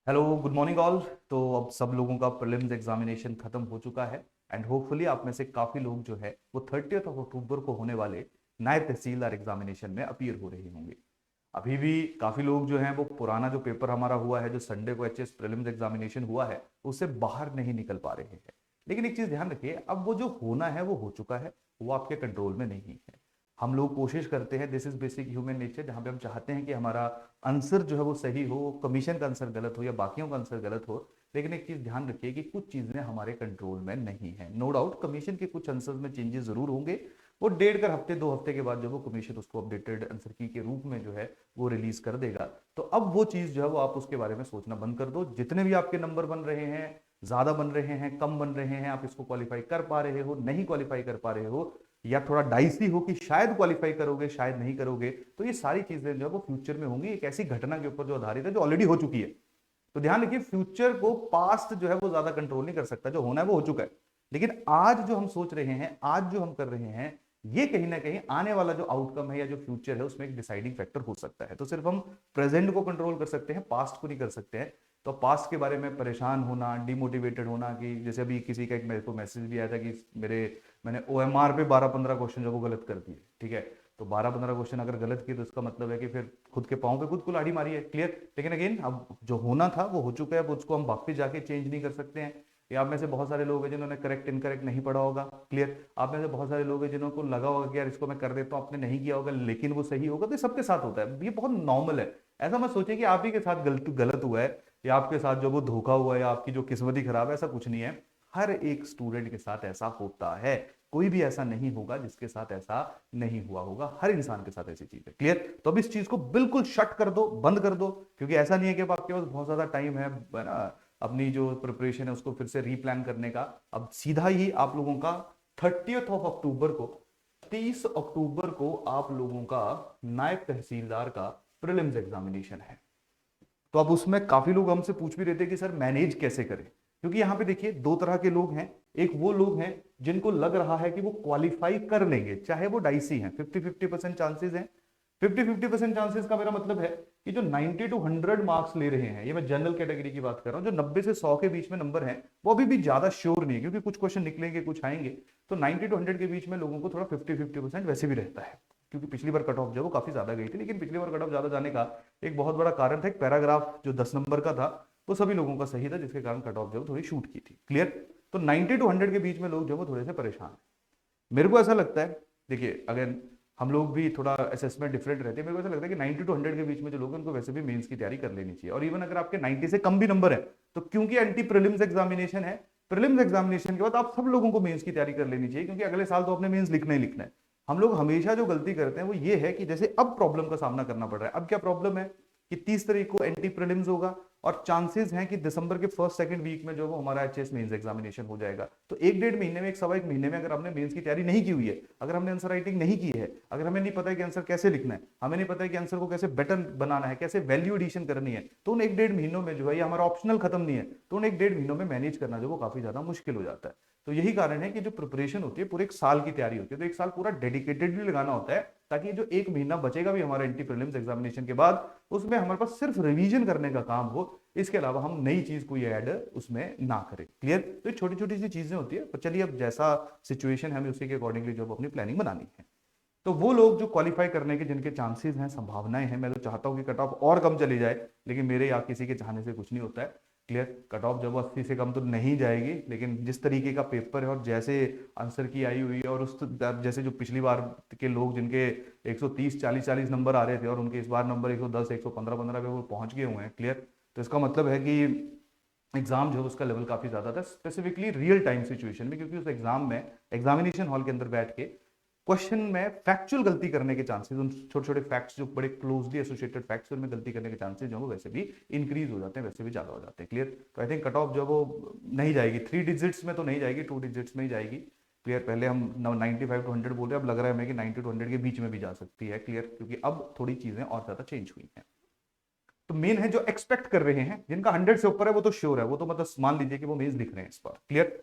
Hello, good morning all. तो अब सब लोगों का प्रीलिम्स एग्जामिनेशन खत्म हो चुका है एंड होपफुली आप में से काफी लोग जो है वो 30th ऑफ अक्टूबर को होने वाले नायब तहसीलदार एग्जामिनेशन में अपीयर हो रहे होंगे। अभी भी काफी लोग जो हैं वो पुराना जो पेपर हमारा हुआ है, जो संडे को एचएस प्रीलिम्स एग्जामिनेशन हुआ है, उससे बाहर नहीं निकल पा रहे हैं। लेकिन एक चीज ध्यान रखिए, अब वो जो होना है वो हो चुका है, वो आपके कंट्रोल में नहीं है। हम लोग कोशिश करते हैं, this is basic human nature, जहां पे हम चाहते हैं कि हमारा आंसर जो है वो सही हो, कमीशन का आंसर गलत हो या बाकियों का आंसर गलत हो। लेकिन एक चीज ध्यान रखिए कि कुछ चीजें हमारे कंट्रोल में नहीं है। नो डाउट कमीशन के कुछ आंसर में चेंजेस जरूर होंगे। वो डेढ़ कर हफ्ते 2 हफ्ते के बाद जब वो कमीशन उसको अपडेटेड आंसर की के रूप में जो है वो रिलीज कर देगा, तो अब वो चीज जो है वो आप उसके बारे में सोचना बंद कर दो। जितने भी आपके नंबर बन रहे हैं, ज्यादा बन रहे हैं, कम बन रहे हैं, आप इसको क्वालिफाई कर पा रहे हो, नहीं क्वालिफाई कर पा रहे हो, या थोड़ा डाइसी हो कि शायद क्वालिफाई करोगे शायद नहीं करोगे, तो ये सारी चीजें जो है वो फ्यूचर में होंगी, एक ऐसी घटना के ऊपर जो आधारित है जो ऑलरेडी हो चुकी है। तो ध्यान रखिए, फ्यूचर को पास्ट जो है वो ज्यादा कंट्रोल नहीं कर सकता, जो होना है वो हो चुका है। लेकिन आज जो हम सोच रहे हैं, आज जो हम कर रहे हैं, ये कहीं ना कहीं आने वाला जो आउटकम है या जो फ्यूचर है उसमें एक डिसाइडिंग फैक्टर हो सकता है। तो सिर्फ हम प्रेजेंट को कंट्रोल कर सकते हैं, पास्ट को नहीं कर सकते हैं। तो पास्ट के बारे में परेशान होना, डिमोटिवेटेड होना, कि जैसे अभी किसी का एक मेरे को मैसेज भी आया था कि मैंने ओएमआर पे 12-15 क्वेश्चन जो वो गलत कर दिए। ठीक है, तो 12-15 क्वेश्चन अगर गलत किए तो इसका मतलब है कि फिर खुद के पाँव पे खुद कुल्हाड़ी मारी है। क्लियर। लेकिन अगेन, अब जो होना था वो हो चुका है, अब उसको हम वापस जाके चेंज नहीं कर सकते हैं। या आप में से बहुत सारे लोग हैं जिन्होंने करेक्ट इनकरेक्ट नहीं पढ़ा होगा। क्लियर। आप में से बहुत सारे लोग हैं जिनको लगा होगा कि यार इसको मैं कर देता हूँ, आपने नहीं किया होगा लेकिन वो सही होगा। तो ये सबके साथ होता है, ये बहुत नॉर्मल है। ऐसा मत सोचिए कि आप ही के साथ गलत गलत हुआ है, या आपके साथ जो वो धोखा हुआ है, या आपकी जो किस्मत ही खराब है, ऐसा कुछ नहीं है। हर एक स्टूडेंट के साथ ऐसा होता है। कोई भी ऐसा नहीं होगा जिसके साथ ऐसा नहीं हुआ होगा, हर इंसान के साथ ऐसी चीज है। क्लियर। तो अब इस चीज को बिल्कुल शट कर दो, बंद कर दो, क्योंकि ऐसा नहीं है कि अब आपके पास बहुत ज्यादा टाइम है ना अपनी जो प्रिपरेशन है उसको फिर से रीप्लान करने का। अब सीधा ही आप लोगों का 30th ऑफ अक्टूबर को, 30 अक्टूबर को आप लोगों का नायब तहसीलदार का प्रीलिम्स एग्जामिनेशन है। तो अब उसमें काफी लोग हमसे पूछ भी रहे थे कि सर मैनेज कैसे करें, क्योंकि यहां पे देखिए दो तरह के लोग हैं। एक वो लोग हैं जिनको लग रहा है कि वो क्वालिफाई कर लेंगे, चाहे वो डाइसी हैं, 50-50% चांसेस हैं। 50-50% चांसेस का मेरा मतलब है कि जो 90 to 100 मार्क्स ले रहे हैं, ये मैं जनरल कैटेगरी की बात कर रहा हूं, जो 90 से 100 के बीच में नंबर हैं, वो अभी भी ज्यादा श्योर नहीं है, क्योंकि कुछ क्वेश्चन निकलेंगे कुछ आएंगे। तो 90 to 100 के बीच में लोगों को थोड़ा 50-50% वैसे भी रहता है, क्योंकि पिछली बार कट ऑफ जो वो काफी ज्यादा गई थी। लेकिन पिछली बार कट ऑफ ज्यादा जाने का एक बहुत बड़ा कारण था, एक पैराग्राफ जो 10 नंबर का था वो सभी लोगों का सही था, जिसके कारण कट ऑफ जो थोड़ी शूट की थी। क्लियर। तो 90 to 100 के बीच में लोग जो वो थोड़े से परेशान हैं। मेरे को ऐसा लगता है, देखिए अगर हम लोग भी थोड़ा असेसमेंट डिफरेंट रहते हैं, मेरे को ऐसा लगता है कि 90 to 100 के बीच में जो लोग हैं उनको वैसे भी मेंस की तैयारी कर लेनी चाहिए। और इवन अगर आपके 90 से कम भी नंबर है, तो क्योंकि एंटी प्रीलिम्स एग्जामिनेशन है, प्रीलिम्स एग्जामिनेशन के बाद आप सब लोगों को मेंस की तैयारी कर लेनी चाहिए, क्योंकि अगले साल तो अपने मेंस लिखना ही लिखना है। हम लोग हमेशा जो गलती करते हैं वो ये है कि जैसे अब प्रॉब्लम का सामना करना पड़ रहा है। अब क्या प्रॉब्लम है कि 30 तारीख को एंटी प्रीलिम्स होगा, और चांसेस हैं कि दिसंबर के फर्स्ट सेकंड वीक में जो वो हमारा एचएस मेंस एग्जामिनेशन हो जाएगा। तो एक डेढ़ महीने में, एक सवा एक महीने में अगर हमने मेंस की तैयारी नहीं की हुई है, अगर हमने आंसर राइटिंग नहीं की है, अगर हमें नहीं पता है कि आंसर कैसे लिखना है, हमें नहीं पता है कि आंसर को कैसे बेटर बनाना है, कैसे वैल्यू एडिशन करनी है, तो उन एक डेढ़ महीनों में जो है, ये हमारा ऑप्शनल खत्म नहीं है, तो उन एक डेढ़ महीनों में मैनेज करना जो वो काफी ज्यादा मुश्किल हो जाता है। तो यही कारण है कि जो प्रिपरेशन होती है पूरे एक साल की तैयारी होती है, तो एक साल पूरा डेडिकेटेडली लगाना होता है, ताकि जो एक महीना बचेगा भी हमारे एंटी प्रीलिम्स एग्जामिनेशन के बाद, उसमें हमारे पास सिर्फ रिवीजन करने का काम हो, इसके अलावा हम नई चीज कोई ऐड उसमें ना करें। क्लियर। तो छोटी छोटी सी चीजें होती है, पर चलिए अब जैसा सिचुएशन है हमें उसी के अकॉर्डिंगली जो अपनी प्लानिंग बनानी है। तो वो लोग जो क्वालिफाई करने के जिनके चांसेस हैं, संभावनाएं हैं, मैं तो चाहता हूं कि कट ऑफ और कम चली जाए, लेकिन मेरे या किसी के चाहने से कुछ नहीं होता है। क्लियर। कट ऑफ जब 80 से कम तो नहीं जाएगी, लेकिन जिस तरीके का पेपर है और जैसे आंसर की आई हुई है, और उस जैसे जो पिछली बार के लोग जिनके 130 40 नंबर आ रहे थे और उनके इस बार नंबर 110 115 पे वो पहुंच गए हुए हैं। क्लियर। तो इसका मतलब है कि एग्जाम जो है उसका लेवल काफी ज्यादा था, स्पेसिफिकली रियल टाइम सिचुएशन में, क्योंकि उस एग्जाम में एग्जामिनेशन हॉल के अंदर बैठ के क्वेश्चन में फैक्चुअल गलती करने के चांसेस, उन छोटे छोटे फैक्ट्स जो बड़े क्लोजली एसोसिएटेड फैक्ट्स उनमें गलती करने के चांसेस जो है वो वैसे भी इंक्रीज हो जाते हैं, वैसे भी ज्यादा हो जाते हैं। क्लियर। तो आई थिंक कट ऑफ जो है वो नहीं जाएगी 3 डिजिट्स में, तो नहीं जाएगी, 2 डिजिट्स में ही जाएगी। क्लियर। पहले हम 95 to 100 बोल रहे हैं, अब लग रहा है हमें कि 90 to 100 के बीच में भी जा सकती है। क्लियर। क्योंकि अब थोड़ी चीजें और ज्यादा चेंज हुई हैं। तो मेन है जो एक्सपेक्ट कर रहे हैं, जिनका 100 से ऊपर है वो तो श्योर है, वो तो मतलब मान लीजिए कि वो मेंस लिख रहे हैं इस बार। क्लियर।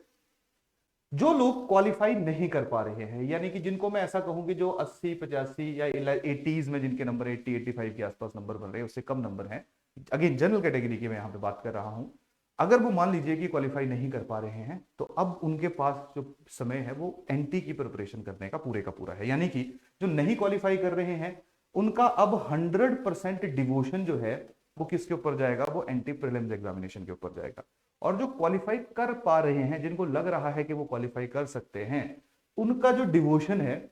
जो लोग क्वालिफाई नहीं कर पा रहे हैं, यानी कि जिनको मैं ऐसा कहूं कि जो 80 85 या 80s में जिनके नंबर 80 85 के आसपास नंबर बन रहे हैं, उससे कम नंबर हैं, अगेन जनरल कैटेगरी की मैं यहाँ पे बात कर रहा हूँ, अगर वो मान लीजिए कि क्वालिफाई नहीं कर पा रहे हैं, तो अब उनके पास जो समय है वो एनटी की प्रिपरेशन करने का पूरा है। यानी कि जो नहीं क्वालिफाई कर रहे हैं उनका अब 100% डिवोशन जो है वो किसके ऊपर जाएगा, वो एंटी प्रीलिम्स एग्जामिनेशन के ऊपर जाएगा। और जो क्वालिफाई कर पा रहे हैं, जिनको लग रहा है कि वो क्वालिफाई कर सकते हैं, उनका जो डिवोशन है,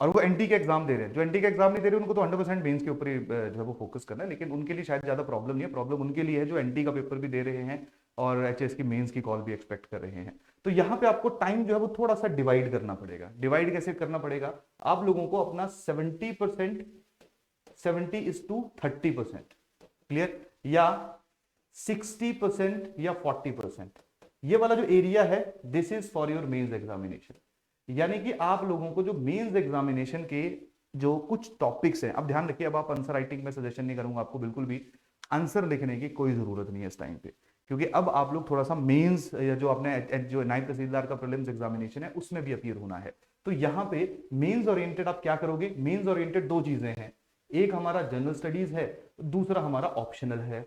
और वो एनटी के एग्जाम दे रहे हैं, जो एनटी के एग्जाम नहीं दे रहे उनको तो 100% मेंस के ऊपर ही जो है वो फोकस करना है, लेकिन उनके लिए शायद ज्यादा प्रॉब्लम नहीं है। प्रॉब्लम उनके लिए है जो एनटी का पेपर भी दे रहे हैं और एचएस की मेंस की कॉल भी एक्सपेक्ट कर रहे हैं। तो यहाँ पे आपको टाइम जो है वो थोड़ा सा डिवाइड करना पड़ेगा। डिवाइड कैसे करना पड़ेगा, आप लोगों को अपना 70% 70:30%, क्लियर, या 60% या 40%, ये वाला जो एरिया है this is for your mains examination. यानी कि आप लोगों को जो मेंस एग्जामिनेशन के जो कुछ टॉपिक्स हैं, अब ध्यान रखिए, अब आप आंसर राइटिंग में सजेशन नहीं करूंगा आपको, बिल्कुल भी आंसर लिखने की कोई जरूरत नहीं है इस टाइम पे, क्योंकि अब आप लोग थोड़ा सा मेंस या जो आपने जो नायब तहसीलदार का प्रीलिम्स एग्जामिनेशन है उसमें भी अपीयर होना है। तो यहाँ पे मेंस ओरिएंटेड आप क्या करोगे, मेंस ओरिएंटेड दो चीजें हैं, एक हमारा जनरल स्टडीज है, दूसरा हमारा ऑप्शनल है।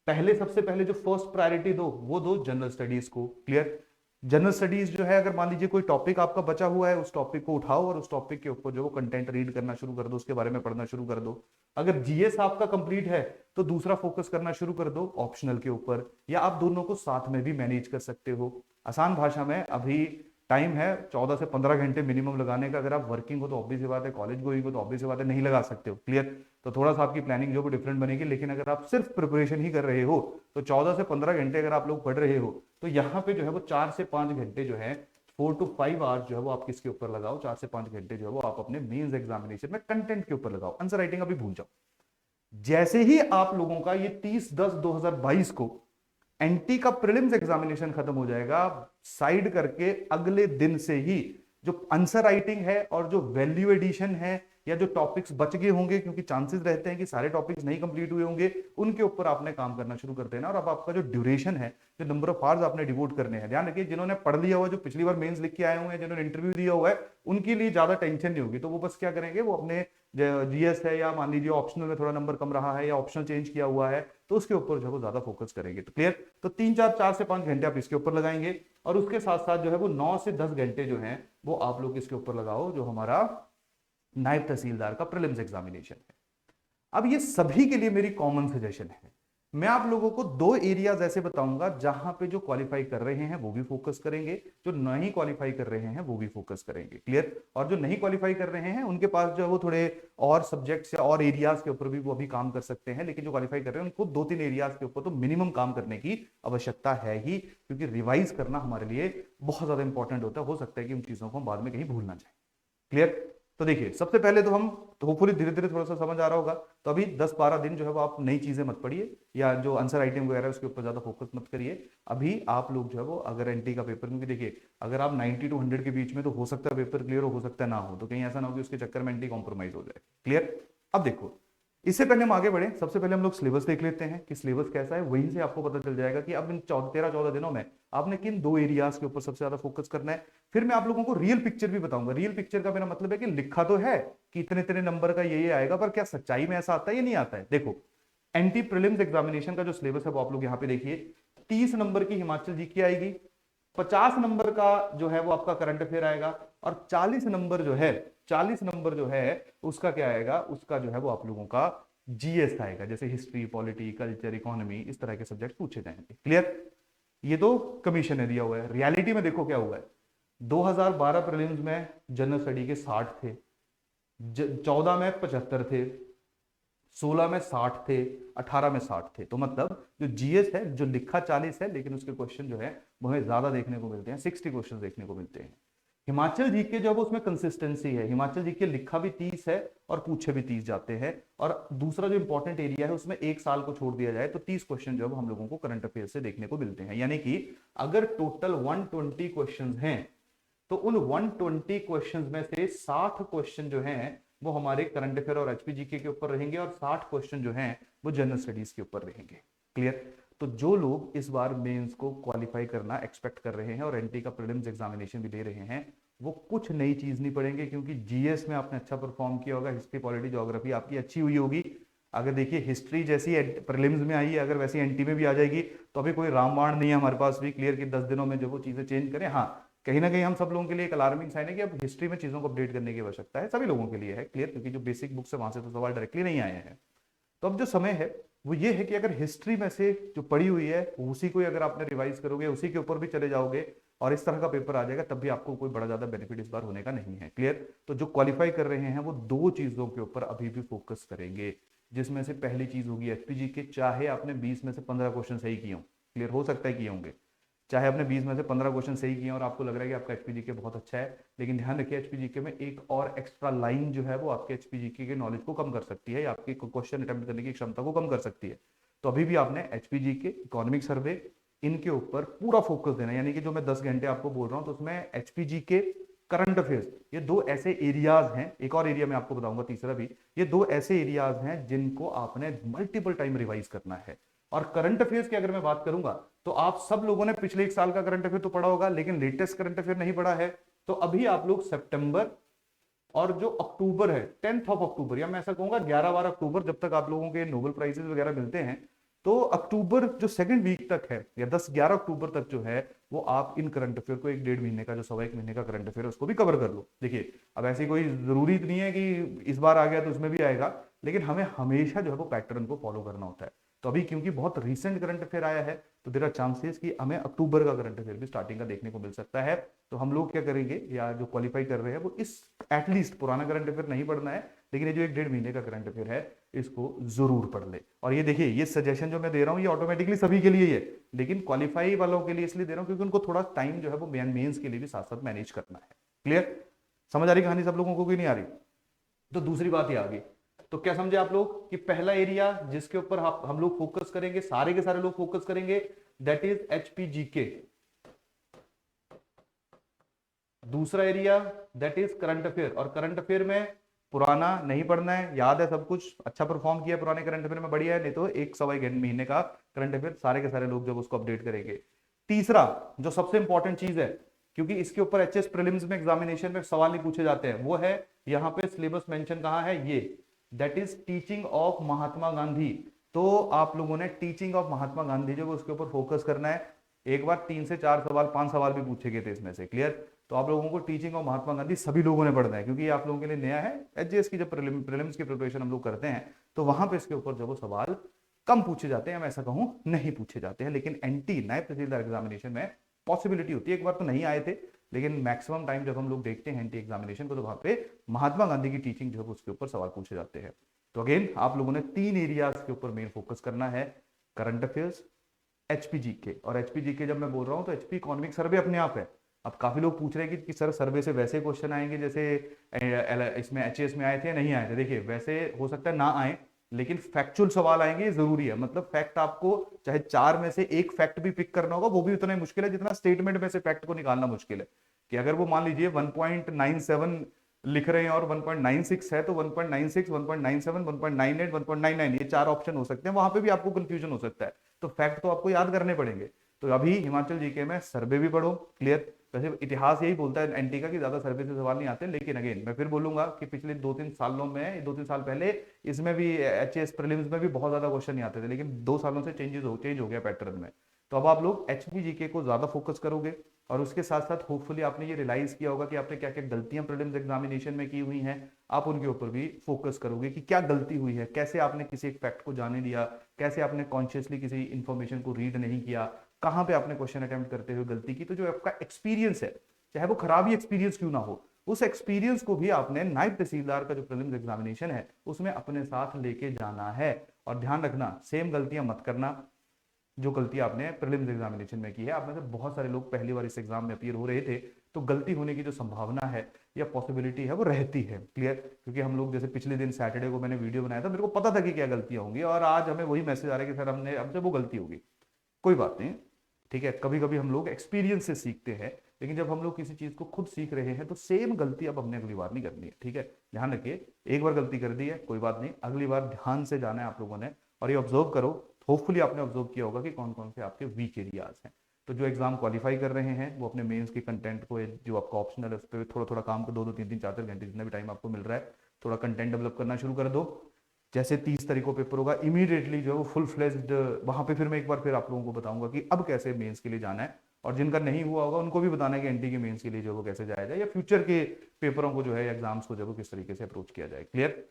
पहले सबसे पहले जो फर्स्ट प्रायोरिटी दो वो दो जनरल स्टडीज को, क्लियर। जनरल स्टडीज जो है, अगर मान लीजिए कोई टॉपिक आपका बचा हुआ है, उस टॉपिक को उठाओ और उस टॉपिक के ऊपर जो वो कंटेंट रीड करना शुरू कर दो, उसके बारे में पढ़ना शुरू कर दो। अगर जीएस आपका कंप्लीट है तो दूसरा फोकस करना शुरू कर दो ऑप्शनल के ऊपर, या आप दोनों को साथ में भी मैनेज कर सकते हो। आसान भाषा में, अभी टाइम है 14 से 15 घंटे मिनिमम लगाने का। अगर आप वर्किंग हो तो ऑब्वियस सी बात है, कॉलेज गोइंग हो तो ऑब्वियस सी बात है नहीं लगा सकते हो, क्लियर। तो थोड़ा सा आपकी प्लानिंग जो भी डिफरेंट बनेगी, लेकिन अगर आप सिर्फ प्रिपरेशन ही कर रहे हो तो 14 से 15 घंटे अगर आप लोग पढ़ रहे हो तो यहाँ पे जो है वो 4 से 5 घंटे जो है, 4 to 5 आवर्स जो है वो आप किसके ऊपर लगाओ, 4 से 5 घंटे जो है वो आप अपने मेंस एग्जामिनेशन में कंटेंट के ऊपर लगाओ। आंसर राइटिंग अभी भूल जाओ। जैसे ही आप लोगों का ये 30/10/2022 को एनटी का प्रीलिम्स एग्जामिनेशन खत्म हो जाएगा, साइड करके अगले दिन से ही जो आंसर राइटिंग है और जो वैल्यू एडिशन है, या जो टॉपिक्स बच गए होंगे, क्योंकि चांसेस रहते हैं कि सारे टॉपिक्स नहीं कंप्लीट हुए होंगे, उनके ऊपर आपने काम करना शुरू कर देना। और अब आपका जो ड्यूरेशन है, जो नंबर ऑफ आवर्स आपने डिवोट करने हैं, ध्यान रखिए, जिन्होंने पढ़ लिया हुआ, जो पिछली बार मेंस लिख के आए हुए हैं, जिन्होंने इंटरव्यू दिया हुआ है, उनके लिए ज्यादा टेंशन नहीं होगी। तो वो बस क्या करेंगे, वो अपने जीएस है या मान लीजिए ऑप्शनल में थोड़ा नंबर कम रहा है या ऑप्शनल चेंज किया हुआ है, तो उसके ऊपर जो है वो ज्यादा फोकस करेंगे। तो क्लियर, तो 3 4 4 से 5 घंटे आप इसके ऊपर लगाएंगे, और उसके साथ साथ जो है वो 9 से 10 घंटे जो है वो आप लोग इसके ऊपर लगाओ, जो हमारा नायब तहसीलदार का प्रीलिम्स एग्जामिनेशन है। अब ये सभी के लिए मेरी कॉमन सजेशन है, मैं आप लोगों को दो एरियाज ऐसे बताऊंगा जहां पे जो क्वालिफाई कर रहे हैं वो भी फोकस करेंगे, जो नहीं क्वालिफाई कर रहे हैं वो भी फोकस करेंगे, क्लियर। और जो नहीं क्वालिफाई कर रहे हैं उनके पास जो है वो थोड़े और सब्जेक्ट्स या और एरियाज के ऊपर भी वो अभी काम कर सकते हैं, लेकिन जो क्वालिफाई कर रहे हैं उनको 2-3 एरियाज के ऊपर तो मिनिमम काम करने की आवश्यकता है ही, क्योंकि रिवाइज करना हमारे लिए बहुत ज्यादा इंपॉर्टेंट होता है। हो सकता है कि उन चीजों को हम बाद में कहीं भूल ना जाए, क्लियर। तो देखिए, सबसे पहले तो हम, तो होपफुली धीरे धीरे थोड़ा सा समझ आ रहा होगा, तो अभी 10-12 दिन जो है वो आप नई चीजें मत पढ़िए, या जो आंसर राइटिंग वगैरह उसके ऊपर ज्यादा फोकस मत करिए। अभी आप लोग जो है वो, अगर एनटी का पेपर, क्योंकि देखिए अगर आप 90 to 100 के बीच में, तो हो सकता है पेपर क्लियर हो सकता है ना हो, तो कहीं ऐसा ना हो कि उसके चक्कर में एनटी कॉम्प्रोमाइज हो जाए, क्लियर। अब देखो, इससे पहले हम आगे बढ़े, सबसे पहले हम लोग सिलेबस देख लेते हैं कि सिलेबस कैसा है। वहीं से आपको पता चल जाएगा कि अब इन 13-14 दिनों में आपने किन दो एरियाज के ऊपर सबसे ज्यादा फोकस करना है। फिर मैं आप लोगों को रियल पिक्चर भी बताऊंगा। रियल पिक्चर का मेरा मतलब है कि लिखा तो है कि इतने इतने नंबर का ये आएगा, पर क्या सच्चाई में ऐसा आता है या नहीं आता है। देखो, एंटी प्रीलिम्स एग्जामिनेशन का जो सिलेबस है वो आप लोग यहाँ पे देखिए, 30 नंबर की हिमाचल जीके आएगी, 50 नंबर का जो है वो आपका करंट अफेयर आएगा, और 40 नंबर जो है, 40 नंबर जो है उसका क्या आएगा, उसका जो है वो आप लोगों का जीएस आएगा, जैसे हिस्ट्री, पॉलिटी, कल्चर, इकोनॉमी, इस तरह के सब्जेक्ट पूछे जाएंगे, क्लियर। ये तो कमीशन ने दिया हुआ है। रियलिटी में देखो क्या हुआ है, 2012 प्रीलिम्स में जनरल स्टडी के 60 थे, 14 में 75 थे, 16 में 60 थे, 18 में 60 थे। तो मतलब जो जीएस है, जो लिखा 40 है, लेकिन उसके क्वेश्चन जो है वो हमें ज्यादा देखने को मिलते हैं, 60 क्वेश्चन देखने को मिलते हैं। हिमाचल जीके जो है उसमें कंसिस्टेंसी है, हिमाचल जीके लिखा भी 30 है और पूछे भी 30 जाते हैं। और दूसरा जो इंपॉर्टेंट एरिया है उसमें एक साल को छोड़ दिया जाए तो 30 क्वेश्चन जो है हम लोगों को करंट अफेयर से देखने को मिलते हैं। यानी कि अगर टोटल 120 क्वेश्चन हैं तो उन 120 क्वेश्चन में से 60 क्वेश्चन जो हैं वो हमारे करंट अफेयर और एचपीजीके के ऊपर रहेंगे, और 60 क्वेश्चन जो हैं वो जनरल स्टडीज के ऊपर रहेंगे, क्लियर। तो जो लोग इस बार मेंस को क्वालिफाई करना एक्सपेक्ट कर रहे हैं और एनटी का प्रीलिम्स एग्जामिनेशन भी दे रहे हैं, वो कुछ नई चीज नहीं पढ़ेंगे, क्योंकि जीएस में आपने अच्छा परफॉर्म किया होगा, हिस्ट्री, पॉलिटी, ज्योग्राफी आपकी अच्छी हुई होगी। अगर देखिए हिस्ट्री जैसी प्रीलिम्स में आई है, अगर वैसी एनटी में भी आ जाएगी तो अभी कोई रामबाण नहीं है हमारे पास भी क्लियर कि 10 दिनों में जो वो चीजें चेंज करें। हाँ, कहीं ना कहीं हम सब लोगों के लिए एक अलार्मिंग साइन है कि अब हिस्ट्री में चीजों को अपडेट करने की आवश्यकता है, सभी लोगों के लिए है क्लियर, क्योंकि जो बेसिक बुक्स है वहां से तो सवाल डायरेक्टली नहीं आए हैं। तो अब जो समय है वो ये है कि अगर हिस्ट्री में से जो पड़ी हुई है उसी को अगर आपने रिवाइज करोगे, उसी के ऊपर भी चले जाओगे और इस तरह का पेपर आ जाएगा, तब भी आपको कोई बड़ा ज्यादा बेनिफिट इस बार होने का नहीं है क्लियर। तो जो क्वालिफाई कर रहे हैं वो दो चीजों के ऊपर अभी भी फोकस करेंगे, जिसमें से पहली चीज होगी एचपीजी के, चाहे आपने 20 में से 15 क्वेश्चन सही किए हों, क्लियर हो सकता है किए होंगे, चाहे आपने 20 में से 15 क्वेश्चन सही किए और आपको लग रहा है कि आपका एचपीजीके बहुत अच्छा है, लेकिन ध्यान रखिए एचपीजीके में एक और एक्स्ट्रा लाइन जो है वो आपके एचपीजीके के नॉलेज को कम कर सकती है या आपके क्वेश्चन अटेम्प्ट करने की क्षमता को कम कर सकती है। तो अभी भी आपने एचपीजीके, इकोनॉमिक सर्वे, इनके ऊपर पूरा फोकस देना है। यानी कि जो मैं 10 घंटे आपको बोल रहा हूं तो उसमें एचपीजीके, करंट अफेयर्स, ये दो ऐसे एरियाज हैं, एक और एरिया मैं आपको बताऊंगा तीसरा भी, ये दो ऐसे एरियाज हैं जिनको आपने मल्टीपल टाइम रिवाइज करना है। और करंट अफेयर्स की अगर मैं बात करूंगा तो आप सब लोगों ने पिछले एक साल का करंट अफेयर तो पढ़ा होगा, लेकिन लेटेस्ट करंट अफेयर नहीं पढ़ा है। तो अभी आप लोग सितंबर और जो अक्टूबर है, 10th ऑफ अक्टूबर, या मैं ऐसा कहूंगा 11-12 अक्टूबर, जब तक आप लोगों के नोबेल प्राइजेस वगैरह मिलते हैं, तो अक्टूबर जो सेकंड वीक तक है या 10-11 अक्टूबर तक जो है वो आप इन करंट अफेयर को, एक 1.5 महीने का जो सवा एक महीने का करंट अफेयर है उसको भी कवर कर लो। देखिए अब ऐसी कोई जरूरी नहीं है कि इस बार आ गया तो उसमें भी आएगा, लेकिन हमें हमेशा जो है वो पैटर्न को फॉलो करना होता है। तो अभी क्योंकि बहुत रिसेंट करंट अफेयर आया है तो देयर आर चांसेस कि हमें अक्टूबर का करंट अफेयर भी स्टार्टिंग का देखने को मिल सकता है। तो हम लोग क्या करेंगे, या जो क्वालिफाई कर रहे हैं वो इस एटलीस्ट पुराना करंट अफेयर नहीं पढ़ना है, लेकिन ये जो 1-1.5 महीने का करंट अफेयर है इसको जरूर पढ़ ले। और ये देखिए ये सजेशन जो मैं दे रहा हूँ ये ऑटोमेटिकली सभी के लिए ही है, लेकिन क्वालिफाई वालों के लिए इसलिए दे रहा हूँ क्योंकि उनको थोड़ा टाइम जो है वो मेंस के लिए भी साथ साथ मैनेज करना है। क्लियर, समझ आ रही कहानी सब लोगों को, कोई नहीं आ रही? तो दूसरी बात ये आ गई। तो क्या समझे आप लोग कि पहला एरिया जिसके ऊपर हम लोग फोकस करेंगे, सारे के सारे लोग फोकस करेंगे, दैट इज एचपीजीके। दूसरा area that is current affair, और करंट अफेयर में पुराना नहीं पढ़ना है, याद है सब कुछ, अच्छा परफॉर्म किया पुराने करंट अफेयर में बढ़िया है, नहीं तो एक सवा एक महीने का करंट अफेयर सारे के सारे लोग जब उसको अपडेट करेंगे। तीसरा जो सबसे इंपॉर्टेंट चीज है, क्योंकि इसके ऊपर एचएस प्रीलिम्स में एग्जामिनेशन में सवाल नहीं पूछे जाते हैं, वो है यहाँ पे सिलेबस मेंशन कहाँ है, ये that is teaching of Mahatma Gandhi. तो आप लोगों ने टीचिंग ऑफ महात्मा गांधी जो उसके ऊपर फोकस करना है। एक बार 3 से 4 सवाल 5 सवाल भी पूछे गए थे इसमें से, क्लियर। तो आप लोगों को टीचिंग ऑफ महात्मा गांधी सभी लोगों ने पढ़ना है, क्योंकि ये आप लोगों के लिए नया है। एचजीएस की जब प्रीलिम्स की प्रिपरेशन हम लोग करते हैं तो वहां पे इसके ऊपर जब वो सवाल कम पूछे जाते हैं, मैं ऐसा कहूं नहीं पूछे जाते हैं, लेकिन एनटी नायब तहसीलदार एग्जामिनेशन में पॉसिबिलिटी होती है। एक बार तो नहीं आए थे, लेकिन मैक्सिमम टाइम जब हम लोग देखते हैं एनटी एग्जामिनेशन को तो वहां पे महात्मा गांधी की टीचिंग जो है उसके ऊपर सवाल पूछे जाते हैं। तो अगेन आप लोगों ने 3 एरियाज के ऊपर मेन फोकस करना है, करंट अफेयर्स, एचपीजीके। और एचपीजीके जब मैं बोल रहा हूं तो एचपी इकोनॉमिक सर्वे अपने आप है। अब काफी लोग पूछ रहे हैं कि सर सर्वे से वैसे क्वेश्चन आएंगे जैसे इसमें एचएस में आए थे या नहीं आए थे। देखिए वैसे हो सकता है ना आए, लेकिन फैक्चुअल सवाल आएंगे, ये जरूरी है। मतलब फैक्ट आपको चाहे 4 में से एक फैक्ट भी पिक करना होगा, वो भी उतना ही मुश्किल है जितना स्टेटमेंट में से फैक्ट को निकालना मुश्किल है। कि अगर वो मान लीजिए 1.97 लिख रहे हैं और 1.96 है, तो 1.96, 1.97, 1.98, 1.99 ये 4 ऑप्शन हो सकते हैं, वहां पे भी आपको कंफ्यूजन हो सकता है। तो फैक्ट तो आपको याद करने पड़ेंगे। तो अभी हिमाचल जीके में सर्वे भी पढ़ो, क्लियर। वैसे इतिहास यही बोलता है एनटी का कि ज्यादा सर्वे से सवाल नहीं आते, लेकिन अगेन मैं फिर बोलूंगा कि पिछले 2-3 सालों में, 2-3 साल पहले इसमें भी एचएस प्रीलिम्स में भी बहुत ज्यादा क्वेश्चन नहीं आते थे, लेकिन 2 सालों से चेंज हो गया पैटर्न में। तो अब आप लोग एचपीजीके को ज्यादा फोकस करोगे, और उसके साथ साथ होपफुली आपने ये रियलाइज किया होगा कि आपने क्या क्या गलतियां प्रीलिम्स एग्जामिनेशन में की हुई हैं, आप उनके ऊपर भी फोकस करोगे कि क्या गलती हुई है, कैसे आपने किसी एक फैक्ट को जाने दिया, कैसे आपने कॉन्शियसली किसी इंफॉर्मेशन को रीड नहीं किया, कहां पे आपने क्वेश्चन अटेम्प्ट करते हुए गलती की। तो जो आपका एक्सपीरियंस है, चाहे वो खराब ही एक्सपीरियंस क्यों ना हो, उस एक्सपीरियंस को भी आपने नायब तहसीलदार का जो प्रीलिम्स एग्जामिनेशन है उसमें अपने साथ लेके जाना है। और ध्यान रखना सेम गलतियां मत करना जो गलती आपने प्रीलिम्स एग्जामिनेशन में की है। आप में से बहुत सारे लोग पहली बार इस एग्जाम में अपीयर हो रहे थे, तो गलती होने की जो संभावना है या पॉसिबिलिटी है वो रहती है, क्लियर। क्योंकि हम लोग जैसे पिछले दिन सैटरडे को मैंने वीडियो बनाया था, मेरे को पता था कि क्या गलतियां होंगी, और आज हमें वही मैसेज आ रहा है कि सर हमसे वो गलती होगी। कोई बात नहीं, ठीक है। कभी कभी हम लोग एक्सपीरियंस से सीखते हैं, लेकिन जब हम लोग किसी चीज को खुद सीख रहे हैं तो सेम गलती अब हमने अगली बार नहीं करनी है, ठीक है। ध्यान रखिए, एक बार गलती कर दी है कोई बात नहीं, अगली बार ध्यान से जाना है आप लोगों ने। और ये ऑब्जर्व करो, होपफुली आपने ऑब्जर्व किया होगा कि कौन कौन से आपके वीक एरियाज हैं। तो जो एग्जाम क्वालिफाई कर रहे हैं वो अपने मेंस के कंटेंट को, जो आपका ऑप्शनल है उस पर थोड़ा थोड़ा काम को 2-2 3-3 4-4 घंटे जितना भी टाइम आपको मिल रहा है, थोड़ा कंटेंट डेवलप करना शुरू कर दो। जैसे 30 तारीख को पेपर होगा, इमीडिएटली जो है वो फुल फ्लेज्ड वहां पे फिर मैं एक बार फिर आप लोगों को बताऊंगा कि अब कैसे मेंस के लिए जाना है, और जिनका नहीं हुआ होगा उनको भी बताना है कि एनटी के मेंस के लिए जो वो कैसे जाया जाए, या फ्यूचर के पेपरों को जो है एग्जाम्स को जो है किस तरीके से अप्रोच किया जाए। क्लियर।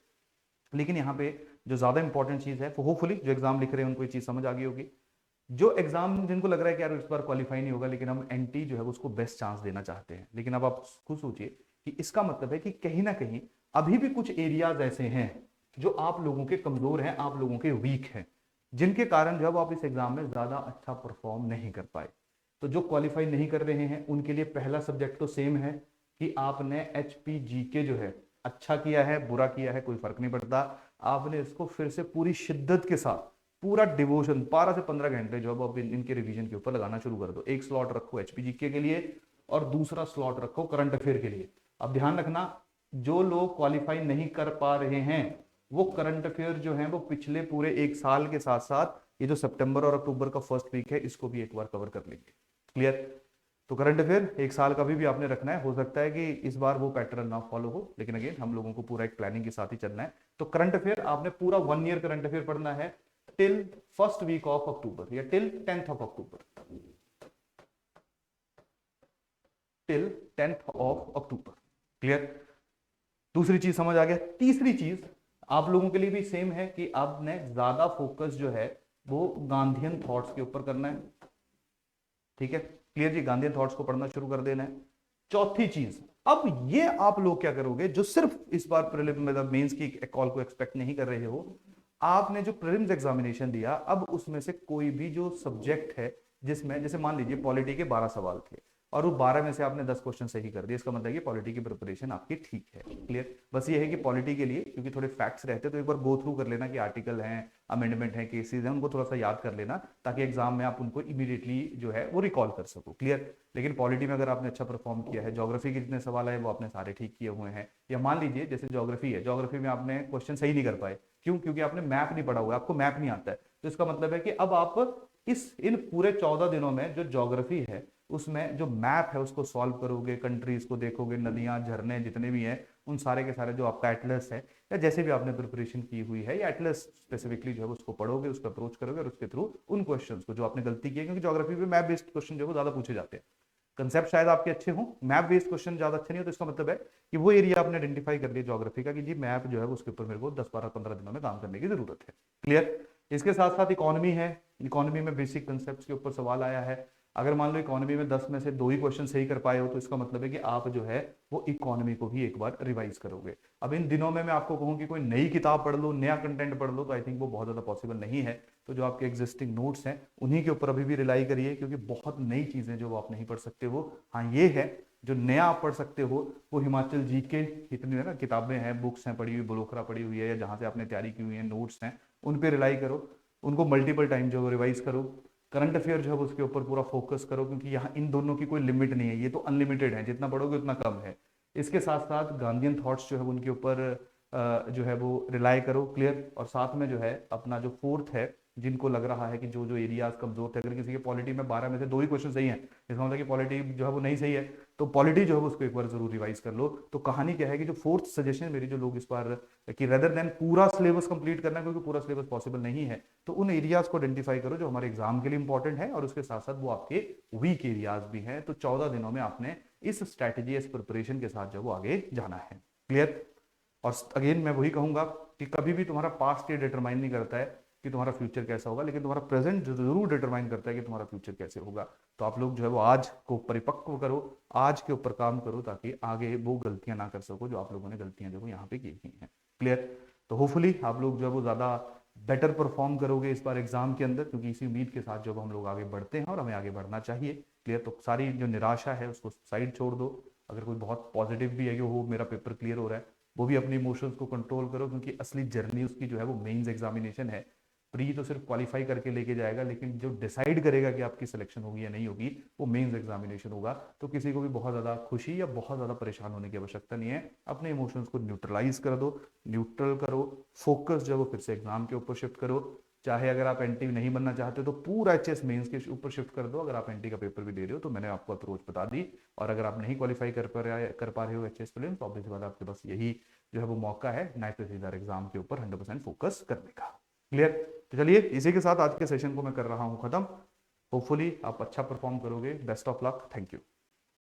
लेकिन यहाँ पे जो ज्यादा इंपॉर्टेंट चीज है, वो होपफुली जो एग्जाम लिख रहे हैं उनको ये चीज समझ आ गई होगी। जो एग्जाम जिनको लग रहा है कि यार इस बार क्वालिफाई नहीं होगा, लेकिन हम एनटी जो है उसको बेस्ट चांस देना चाहते हैं, लेकिन अब आप खुद सोचिए कि इसका मतलब है कि कहीं ना कहीं अभी भी कुछ एरियाज ऐसे हैं जो आप लोगों के कमजोर हैं, आप लोगों के वीक हैं, जिनके कारण जब आप इस एग्जाम में ज्यादा अच्छा परफॉर्म नहीं कर पाए। तो जो क्वालिफाई नहीं कर रहे हैं उनके लिए पहला सब्जेक्ट तो सेम है कि आपने एचपीजीके जो है अच्छा किया है बुरा किया है कोई फर्क नहीं पड़ता, आपने इसको फिर से पूरी शिद्दत के साथ पूरा डिवोशन 12 से 15 घंटे जो अब इनके रिवीजन के ऊपर लगाना शुरू कर दो। एक स्लॉट रखो एचपीजीके के लिए और दूसरा स्लॉट रखो करंट अफेयर के लिए। अब ध्यान रखना, जो लोग क्वालिफाई नहीं कर पा रहे हैं वो करंट अफेयर जो है वो पिछले पूरे एक साल के साथ साथ ये जो सितंबर और अक्टूबर का फर्स्ट वीक है इसको भी एक बार कवर कर लेंगे। क्लियर। तो करंट अफेयर एक साल का भी आपने रखना है, हो सकता है कि इस बार वो पैटर्न ना फॉलो हो, लेकिन अगेन हम लोगों को पूरा एक प्लानिंग के साथ ही चलना है। तो करंट अफेयर आपने पूरा 1 ईयर करंट अफेयर पढ़ना है till first week of October या till 10th of October, till 10th of October. Clear. दूसरी चीज समझ आ गया। तीसरी चीज आप लोगों के लिए भी सेम है कि आपने ज्यादा फोकस जो है वो गांधीयन थॉट्स के ऊपर करना है। ठीक है, क्लियर जी, गांधीयन थॉट्स को पढ़ना शुरू कर देना है। चौथी चीज, अब ये आप लोग क्या करोगे जो सिर्फ इस बार प्रीलिम मतलब मेंस की कॉल को एक्सपेक्ट नहीं कर रहे हो, आपने जो प्रीलिम्स एग्जामिनेशन दिया अब उसमें से कोई भी जो सब्जेक्ट है जिसमें जैसे मान लीजिए पॉलिटी के 12 सवाल थे और वो 12 में से आपने 10 क्वेश्चन सही कर दिए, इसका मतलब है कि पॉलिटी की प्रिपरेशन आपकी ठीक है। क्लियर। बस ये है कि पॉलिटी के लिए क्योंकि थोड़े फैक्ट्स रहते हैं तो एक बार गो थ्रू कर लेना कि आर्टिकल हैं, अमेंडमेंट है, केसेस हैं, उनको थोड़ा सा याद कर लेना ताकि एग्जाम में आप उनको इमीडिएटली जो है वो रिकॉल कर सको। क्लियर। लेकिन पॉलिटी में अगर आपने अच्छा परफॉर्म किया है, ज्योग्राफी के जितने सवाल आए वो आपने सारे ठीक किए हुए हैं, या मान लीजिए जैसे ज्योग्राफी है, ज्योग्राफी में आपने क्वेश्चन सही नहीं कर पाए, क्यों? क्योंकि आपने मैप नहीं पढ़ा हुआ है, आपको मैप नहीं आता है, तो इसका मतलब है कि अब आप इन पूरे 14 दिनों में जो ज्योग्राफी है उसमें जो मैप है उसको सॉल्व करोगे, कंट्रीज को देखोगे, नदियां झरने जितने भी हैं उन सारे के सारे जो आपका एटलस है या जैसे भी आपने प्रिपरेशन की हुई है या एटलस स्पेसिफिकली जो है उसको पढ़ोगे, उसको अप्रोच करोगे और उसके थ्रू उन क्वेश्चंस को जो आपने गलती की है, क्योंकि ज्योग्राफी में मैप बेस्ड क्वेश्चन जो है ज्यादा पूछे जाते हैं, कंसेप्ट शायद आपके अच्छे हों, मैप बेस्ड क्वेश्चन ज्यादा अच्छे नहीं हो, तो इसका मतलब है कि वो एरिया आपने आइडेंटिफाई कर लिया ज्योग्राफी का कि जी मैप जो है उसके ऊपर मेरे को 10-12-15 दिनों में काम करने की जरूरत है। क्लियर। इसके साथ साथ इकोनॉमी है, इकोनॉमी में बेसिक कंसेप्ट के ऊपर सवाल आया है, अगर मान लो इकोनॉमी में 10 में से 2 ही क्वेश्चन सही कर पाए हो तो इसका मतलब है कि आप जो है वो इकोनॉमी को भी एक बार रिवाइज करोगे। अब इन दिनों में मैं आपको कहूं कि कोई नई किताब पढ़ लो, नया कंटेंट पढ़ लो, तो आई थिंक वो बहुत ज्यादा पॉसिबल नहीं है। तो जो आपके एग्जिस्टिंग नोट्स हैं उन्हीं के ऊपर अभी भी रिलाई करिए, क्योंकि बहुत नई चीजें जो वो आप नहीं पढ़ सकते हो। हाँ ये है जो नया आप पढ़ सकते हो वो हिमाचल जी के इतनी है ना किताबें हैं, बुक्स हैं पढ़ी हुई, बोलोखरा पढ़ी हुई है या जहां से आपने तैयारी की हुई है, नोट्स हैं, उन पे रिलाई करो, उनको मल्टीपल टाइम जो है रिवाइज करो। करंट अफेयर जो है उसके ऊपर पूरा फोकस करो, क्योंकि यहाँ इन दोनों की कोई लिमिट नहीं है, ये तो अनलिमिटेड है, जितना पढ़ोगे उतना कम है। इसके साथ साथ गांधीयन थॉट्स जो है उनके ऊपर जो है वो रिलाई करो। क्लियर। और साथ में जो है अपना जो फोर्थ है, जिनको लग रहा है कि जो जो एरियाज कमजोर थे, अगर किसी के पॉलिटी में 12 में से 2 ही क्वेश्चन सही हैं, इसका मतलब कि पॉलिटी जो है वो नहीं सही है, तो पॉलिटी जो है उसको एक बार जरूर रिवाइज कर लो। तो कहानी क्या है कि जो फोर्थ सजेशन मेरी जो लोग इस बार कि रेदर देन पूरा सिलेबस कंप्लीट करना, क्योंकि पूरा सिलेबस पॉसिबल नहीं है, तो उन एरियाज को आइडेंटिफाई करो जो हमारे एग्जाम के लिए इंपॉर्टेंट है और उसके साथ साथ वो आपके वीक एरियाज भी हैं। तो 14 दिनों में आपने इस स्ट्रैटेजी, इस प्रिपरेशन के साथ जो वो आगे जाना है। क्लियर। और अगेन मैं वही कहूंगा कि कभी भी तुम्हारा पास्ट ये डिटरमाइन नहीं करता है कि तुम्हारा फ्यूचर कैसा होगा, लेकिन तुम्हारा प्रेजेंट जरूर डिटरमाइन करता है कि तुम्हारा फ्यूचर कैसे होगा। तो आप लोग जो है वो आज को परिपक्व करो, आज के ऊपर काम करो, ताकि आगे वो गलतियां ना कर सको जो आप लोगों ने गलतियां जो यहाँ पे की हुई हैं। क्लियर। तो होपफुली आप लोग जो है वो ज्यादा बेटर परफॉर्म करोगे इस बार एग्जाम के अंदर, क्योंकि इसी उम्मीद के साथ जब हम लोग आगे बढ़ते हैं और हमें आगे बढ़ना चाहिए। क्लियर। तो सारी जो निराशा है उसको साइड छोड़ दो, अगर कोई बहुत पॉजिटिव भी है कि वो मेरा पेपर क्लियर हो रहा है, वो भी अपनी इमोशंस को कंट्रोल करो, क्योंकि असली जर्नी उसकी जो है वो मेंस एग्जामिनेशन है। प्री तो सिर्फ क्वालिफाई करके लेके जाएगा, लेकिन जो डिसाइड करेगा कि आपकी सिलेक्शन होगी या नहीं होगी वो मेंस एग्जामिनेशन होगा। तो किसी को भी बहुत ज़्यादा खुशी या बहुत ज़्यादा परेशान होने की आवश्यकता नहीं है, अपने इमोशंस को न्यूट्रलाइज कर दो, न्यूट्रल करो, फोकस जो वो फिर से एग्जाम के ऊपर शिफ्ट करो। चाहे अगर आप एनटी नहीं बनना चाहते हो तो पूरा एचएस मेंस के ऊपर शिफ्ट कर दो। अगर आप एनटी का पेपर भी दे रहे हो तो मैंने आपको अप्रोच बता दी। और अगर आप नहीं क्वालिफाई कर पा रहे हो एचएस प्रीलिम्स तो ऑब्वियसली बात आपके पास यही जो है वो मौका है नायब तहसीलदार एग्जाम के ऊपर 100% फोकस करने का। क्लियर? तो चलिए इसी के साथ आज के सेशन को मैं कर रहा हूँ खत्म। होपफुली आप अच्छा परफॉर्म करोगे। Best of luck. Thank you.